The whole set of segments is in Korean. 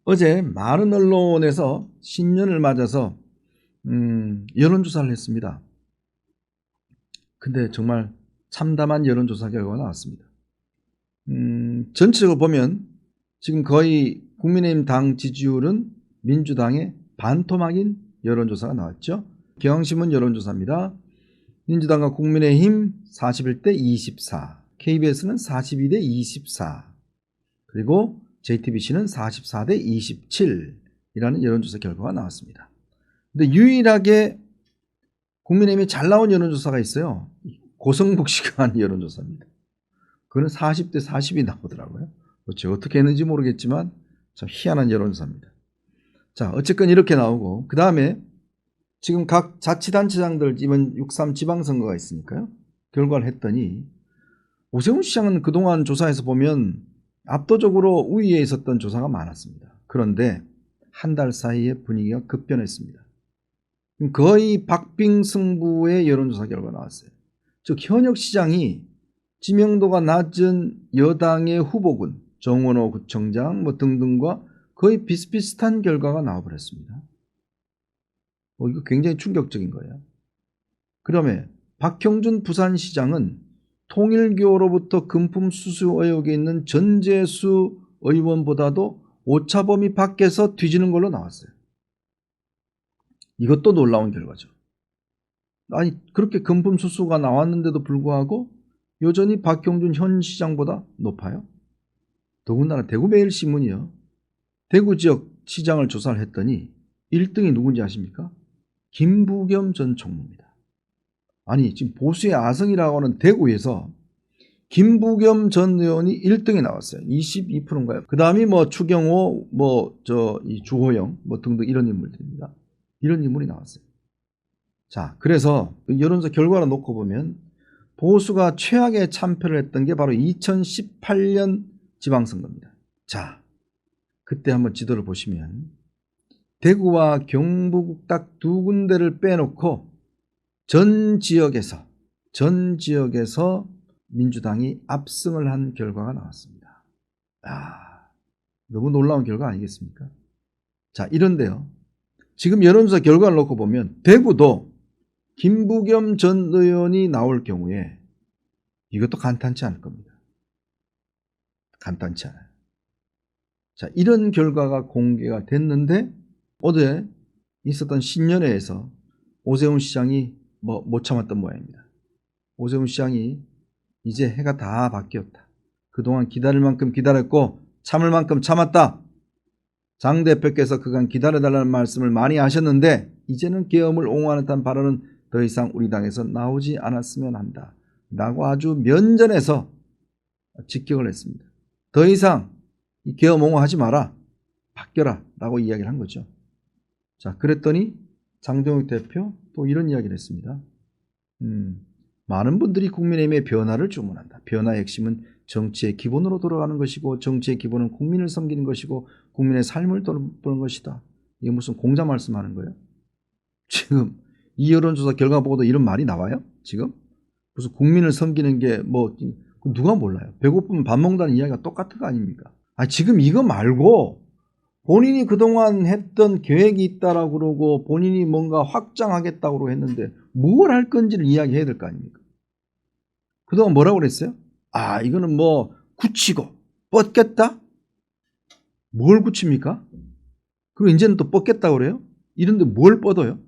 어제 많은 언론에서 신년을 맞아서 여론조사를 했습니다. 근데 정말 참담한 여론조사 결과가 나왔습니다. 전체적으로 보면 지금 거의 국민의힘 당 지지율은 민주당의 반토막인 여론조사가 나왔죠. 경향신문 여론조사입니다. 민주당과 국민의힘 41대 24, KBS는 42대 24, 그리고 JTBC는 44대 27이라는 여론조사 결과가 나왔습니다. 근데 유일하게 국민의힘이 잘 나온 여론조사가 있어요. 고성복 씨가 한 여론조사입니다. 그거는 40대 40이 나오더라고요. 그렇죠. 어떻게 했는지 모르겠지만 참 희한한 여론조사입니다. 자, 어쨌건 이렇게 나오고, 그 다음에 지금 각 자치단체장들 이번 6.3 지방선거가 있으니까요. 결과를 했더니 오세훈 시장은 그동안 조사에서 보면 압도적으로 우위에 있었던 조사가 많았습니다. 그런데 한 달 사이에 분위기가 급변했습니다. 거의 박빙승부의 여론조사 결과가 나왔어요. 즉 현역 시장이知名도가 낮은 여당의 후보군, 정원호 구청장 등등과 거의 비슷비슷한 결과가 나와버렸습니다. 이거 굉장히 충격적인 거예요. 그다음에 박형준 부산시장은 통일교로부터 금품 수수 의혹이 있는 전재수 의원보다도 오차 범위 밖에서 뒤지는 걸로 나왔어요. 이것도 놀라운 결과죠. 아니 그렇게 금품 수수가 나왔는데도 불구하고 여전히 박형준 현 시장보다 높아요. 더군다나 대구매일신문이요. 대구 지역 시장을 조사를 했더니 1등이 누군지 아십니까? 김부겸 전 총무입니다. 아니 지금 보수의 아성이라고 하는 대구에서 김부겸 전 의원이 1등에 나왔어요. 22%인가요? 그 다음이 추경호, 이 주호영 등등 이런 인물들입니다. 이런 인물이 나왔어요. 자, 그래서 여론조사 결과를 놓고 보면 보수가 최악의 참패를 했던 게 바로 2018년 지방선거입니다. 자, 그때 한번 지도를 보시면 대구와 경북 딱 두 군데를 빼놓고 전 지역에서 민주당이 압승을 한 결과가 나왔습니다. 너무 놀라운 결과 아니겠습니까? 자, 이런데요. 지금 여론조사 결과를 놓고 보면 대구도 김부겸 전 의원이 나올 경우에 이것도 간단치 않을 겁니다. 간단치 않아요. 자, 이런 결과가 공개가 됐는데 어제 있었던 신년회에서 오세훈 시장이 못 참았던 모양입니다. 오세훈 시장이 이제 해가 다 바뀌었다. 그동안 기다릴 만큼 기다렸고 참을 만큼 참았다. 장 대표께서 그간 기다려달라는 말씀을 많이 하셨는데 이제는 계엄을 옹호하는 듯한 발언은 더 이상 우리 당에서 나오지 않았으면 한다. 라고 아주 면전에서 직격을 했습니다. 더 이상 계엄 옹호하지 마라. 바뀌어라. 라고 이야기를 한 거죠. 자, 그랬더니 장동혁 대표 또 이런 이야기를 했습니다. 많은 분들이 국민의힘의 변화를 주문한다. 변화의 핵심은 정치의 기본으로 돌아가는 것이고 정치의 기본은 국민을 섬기는 것이고 국민의 삶을 돌보는 것이다. 이게 무슨 공자 말씀하는 거예요? 지금 이 여론조사 결과 보고도 이런 말이 나와요? 지금? 무슨 국민을 섬기는 게 누가 몰라요? 배고프면 밥 먹는다는 이야기가 똑같은 거 아닙니까? 지금 이거 말고 본인이 그동안 했던 계획이 있다라고 그러고 본인이 뭔가 확장하겠다고 했는데 뭘 할 건지를 이야기해야 될 거 아닙니까? 그동안 뭐라고 그랬어요? 이거는 굳히고 뻗겠다? 뭘 굳힙니까? 그리고 이제는 또 뻗겠다고 그래요? 이런데 뭘 뻗어요?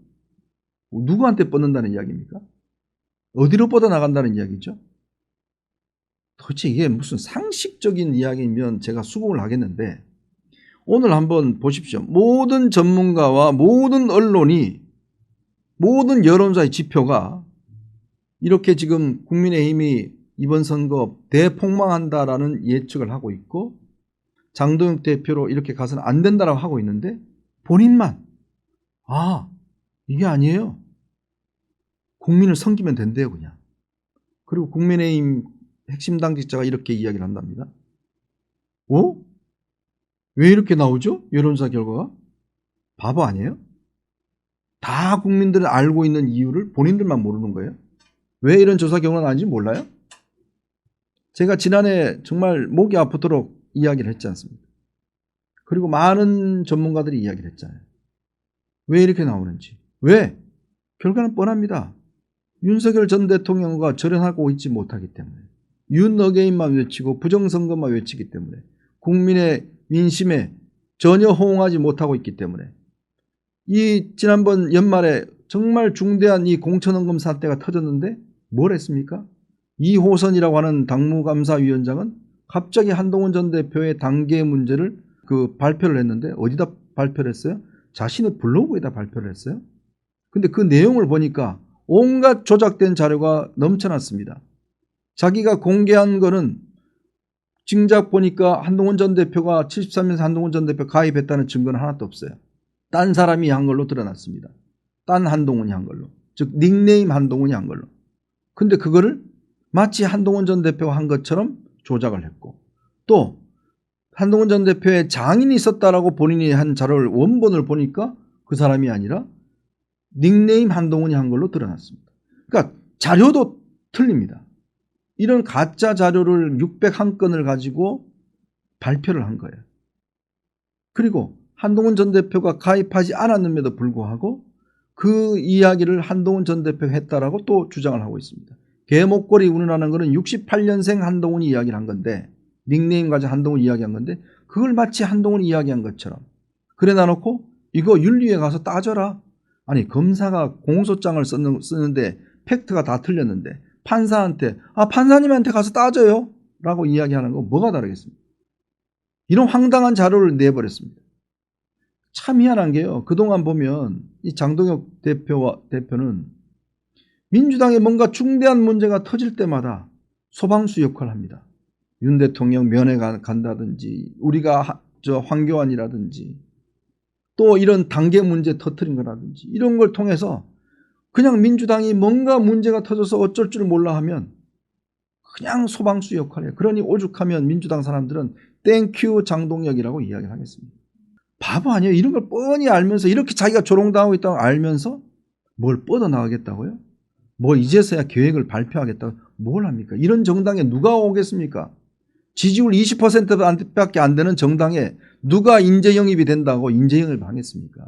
누구한테 뻗는다는 이야기입니까? 어디로 뻗어나간다는 이야기죠? 도대체 이게 무슨 상식적인 이야기면 제가 수긍을 하겠는데 오늘 한번 보십시오. 모든 전문가와 모든 언론이 모든 여론조사의 지표가 이렇게 지금 국민의힘이 이번 선거 대폭망한다라는 예측을 하고 있고 장동혁 대표로 이렇게 가서는 안 된다라고 하고 있는데 본인만 이게 아니에요. 국민을 섬기면 된대요 그냥. 그리고 국민의힘 핵심 당직자가 이렇게 이야기를 한답니다. 왜 이렇게 나오죠? 여론조사 결과가? 바보 아니에요? 다 국민들은 알고 있는 이유를 본인들만 모르는 거예요? 왜 이런 조사 결과가 나는지 몰라요? 제가 지난해 정말 목이 아프도록 이야기를 했지 않습니까? 그리고 많은 전문가들이 이야기를 했잖아요. 왜 이렇게 나오는지. 왜? 결과는 뻔합니다. 윤석열 전 대통령과 절연하고 있지 못하기 때문에, 윤 어게인만 외치고 부정선거만 외치기 때문에, 국민의 민심에 전혀 호응하지 못하고 있기 때문에, 이 지난번 연말에 정말 중대한 이 공천헌금 사태가 터졌는데 뭘 했습니까? 이호선이라고 하는 당무감사위원장은 갑자기 한동훈 전 대표의 단계 문제를 발표를 했는데, 어디다 발표를 했어요? 자신의 블로그에다 발표를 했어요. 근데 그 내용을 보니까 온갖 조작된 자료가 넘쳐났습니다. 자기가 공개한 거는 증작 보니까 한동훈 전 대표가 73년에서 한동훈 전 대표 가입했다는 증거는 하나도 없어요. 딴 사람이 한 걸로 드러났습니다. 딴 한동훈이 한 걸로. 즉 닉네임 한동훈이 한 걸로. 근데 그거를 마치 한동훈 전 대표가 한 것처럼 조작을 했고, 또 한동훈 전 대표의 장인이 있었다라고 본인이 한 자료를 원본을 보니까 그 사람이 아니라 닉네임 한동훈이 한 걸로 드러났습니다. 그러니까 자료도 틀립니다. 이런 가짜 자료를 601건을 가지고 발표를 한 거예요. 그리고 한동훈 전 대표가 가입하지 않았음에도 불구하고 그 이야기를 한동훈 전 대표가 했다라고 또 주장을 하고 있습니다. 개목걸이 운운하는 것은 68년생 한동훈이 이야기를 한 건데, 닉네임 가지고 한동훈이 이야기한 건데, 그걸 마치 한동훈이 이야기한 것처럼 그래 놔놓고 이거 윤리위에 가서 따져라. 아니, 검사가 공소장을 쓰는데 팩트가 다 틀렸는데 판사한테 판사님한테 가서 따져요 라고 이야기하는 거 뭐가 다르겠습니까? 이런 황당한 자료를 내버렸습니다. 참 희한한 게요, 그동안 보면 이 장동혁 대표는 민주당에 뭔가 중대한 문제가 터질 때마다 소방수 역할을 합니다. 윤 대통령 면회 간다든지, 우리가 황교안이라든지, 또 이런 단계 문제 터뜨린 거라든지, 이런 걸 통해서 그냥 민주당이 뭔가 문제가 터져서 어쩔 줄 몰라 하면 그냥 소방수 역할이에요. 그러니 오죽하면 민주당 사람들은 땡큐 장동혁이라고 이야기를 하겠습니다. 바보 아니에요? 이런 걸 뻔히 알면서, 이렇게 자기가 조롱당하고 있다고 알면서 뭘 뻗어나가겠다고요? 뭐 이제서야 계획을 발표하겠다고 뭘 합니까? 이런 정당에 누가 오겠습니까? 지지율 20%밖에 안 되는 정당에 누가 인재 영입이 된다고 인재 영입을 하겠습니까?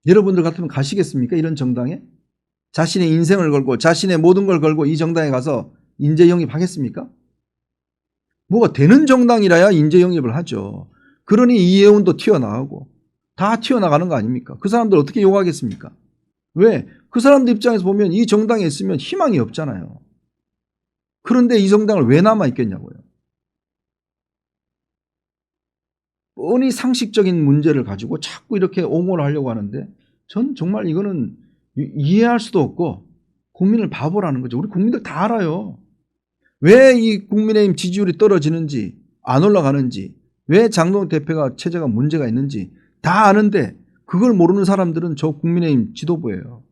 여러분들 같으면 가시겠습니까? 이런 정당에? 자신의 인생을 걸고 자신의 모든 걸 걸고 이 정당에 가서 인재 영입하겠습니까? 뭐가 되는 정당이라야 인재 영입을 하죠. 그러니 이혜훈도 튀어나가고 다 튀어나가는 거 아닙니까? 그 사람들 어떻게 욕하겠습니까? 왜? 그 사람들 입장에서 보면 이 정당에 있으면 희망이 없잖아요. 그런데 이 정당을 왜 남아있겠냐고요. 뻔히 상식적인 문제를 가지고 자꾸 이렇게 옹호를 하려고 하는데, 전 정말 이거는 이해할 수도 없고 국민을 바보라는 거죠. 우리 국민들 다 알아요. 왜 이 국민의힘 지지율이 떨어지는지, 안 올라가는지, 왜 장동혁 대표가 체제가 문제가 있는지 다 아는데 그걸 모르는 사람들은 저 국민의힘 지도부예요.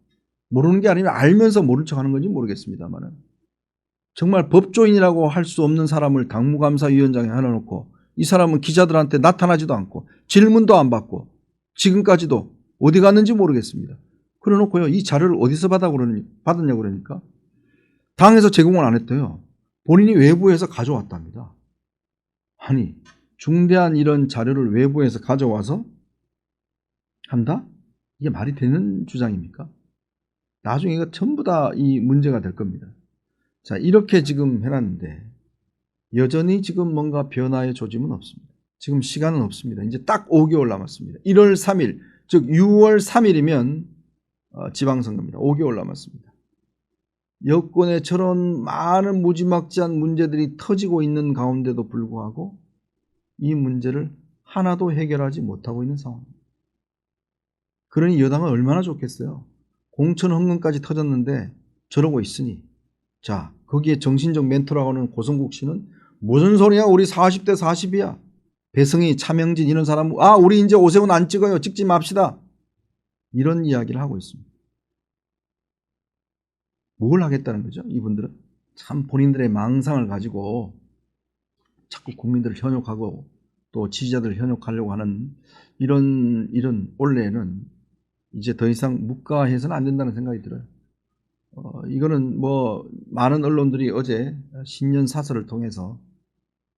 모르는 게 아니면 알면서 모른 척하는 건지 모르겠습니다만은, 정말 법조인이라고 할 수 없는 사람을 당무감사위원장에 해놓고 이 사람은 기자들한테 나타나지도 않고 질문도 안 받고 지금까지도 어디 갔는지 모르겠습니다. 그래놓고요, 이 자료를 어디서 받았냐고 그러니까 당에서 제공을 안 했대요. 본인이 외부에서 가져왔답니다. 아니, 중대한 이런 자료를 외부에서 가져와서 한다? 이게 말이 되는 주장입니까? 나중에 이거 전부 다 이 문제가 될 겁니다. 자, 이렇게 지금 해놨는데 여전히 지금 뭔가 변화의 조짐은 없습니다. 지금 시간은 없습니다. 이제 딱 5개월 남았습니다. 1월 3일, 즉 6월 3일이면 지방선거입니다. 5개월 남았습니다. 여권에 저런 많은 무지막지한 문제들이 터지고 있는 가운데도 불구하고 이 문제를 하나도 해결하지 못하고 있는 상황입니다. 그러니 여당은 얼마나 좋겠어요. 공천 헌금까지 터졌는데 저러고 있으니, 자, 거기에 정신적 멘토라고 하는 고성국 씨는 무슨 소리야, 우리 40대 40이야. 배승희, 차명진 이런 사람, 우리 이제 오세훈 안 찍어요, 찍지 맙시다, 이런 이야기를 하고 있습니다. 뭘 하겠다는 거죠? 이분들은 참 본인들의 망상을 가지고 자꾸 국민들을 현혹하고 또 지지자들을 현혹하려고 하는 이런 올해는 이제 더 이상 묵과해서는 안 된다는 생각이 들어요. 이거는 뭐 많은 언론들이 어제 신년 사설을 통해서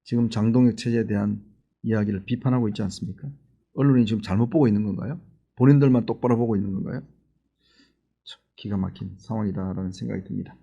지금 장동혁 체제에 대한 이야기를 비판하고 있지 않습니까? 언론이 지금 잘못 보고 있는 건가요? 본인들만 똑바로 보고 있는 건가요? 참 기가 막힌 상황이다라는 생각이 듭니다.